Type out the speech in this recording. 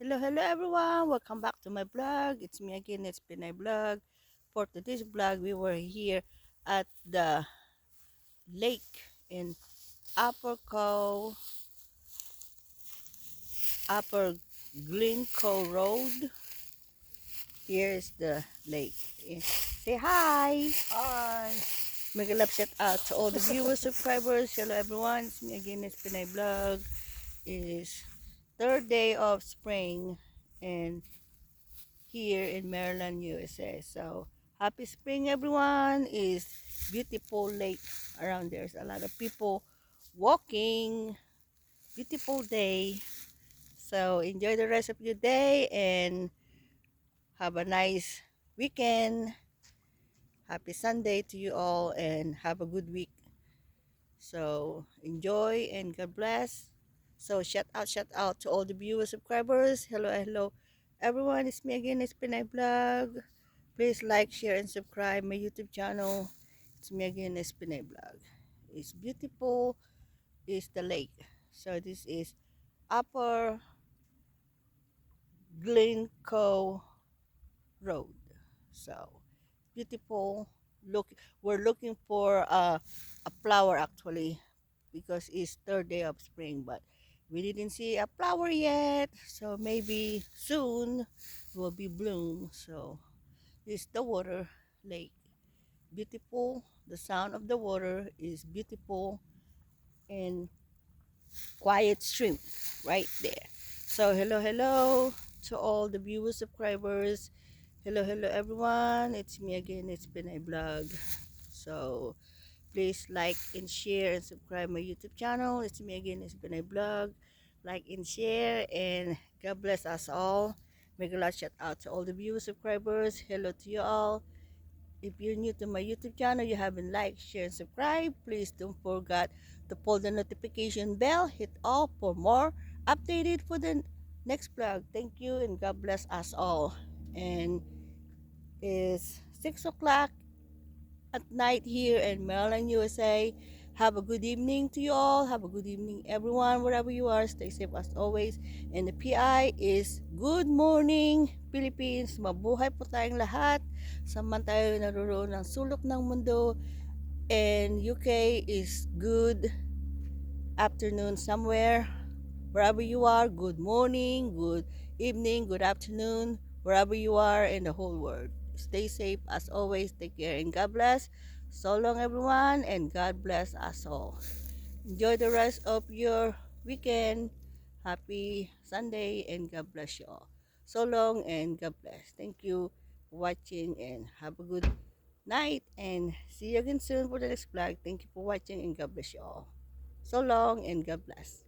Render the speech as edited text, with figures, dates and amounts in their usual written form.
Hello everyone, welcome back to my vlog. It's me again, it's Pinay Vlog. For today's vlog, we were here at the lake in Upper Cow, Upper Glencoe Road. Here's the lake. Say hi! Hi. Make a love shout out to all the viewers, subscribers. Hello everyone, it's me again, it's Pinay Vlog. It's third day of spring and here in Maryland, USA. So happy spring everyone. Is beautiful lake around. There's a lot of people walking. Beautiful day. So enjoy the rest of your day and have a nice weekend. Happy Sunday to you all and have a good week. So enjoy and God bless. So shout out to all the viewers, subscribers. Hello everyone. It's me again, it's Pinay Vlog. Please like, share, and subscribe my YouTube channel. It's me again, it's Pinay Vlog. It's beautiful, is the lake. So this is Upper Glencoe Road. So beautiful. Look, we're looking for a flower actually because it's third day of spring, but we didn't see a flower yet. So maybe soon will be bloom. So this is the water lake. Beautiful. The sound of the water is beautiful and quiet stream right there. So hello to all the viewers, subscribers. Hello everyone. It's me again. It's been a vlog. So please like and share and subscribe my YouTube channel. It's me again. It's been a vlog. Like and share and God bless us all. Make a lot shout out to all the viewers, subscribers. Hello to you all. If you're new to my YouTube channel, you haven't liked, share, and subscribe, please don't forget to pull the notification bell, hit all for more updated for the next vlog. Thank you and God bless us all. And it's 6 o'clock at night here in Maryland, USA. Have a good evening to you all. Have a good evening, everyone, wherever you are. Stay safe as always. And the PI is good morning, Philippines. Mabuhay po tayong lahat. Saman tayo naroon ng sulok ng mundo. And UK is good afternoon somewhere. Wherever you are, good morning, good evening, good afternoon, wherever you are in the whole world. Stay safe as always. Take care and God bless. So long, everyone, and God bless us all. Enjoy the rest of your weekend. Happy Sunday and God bless you all. So long and God bless. Thank you for watching and have a good night and see you again soon for the next vlog. Thank you for watching and God bless you all. So long and God bless.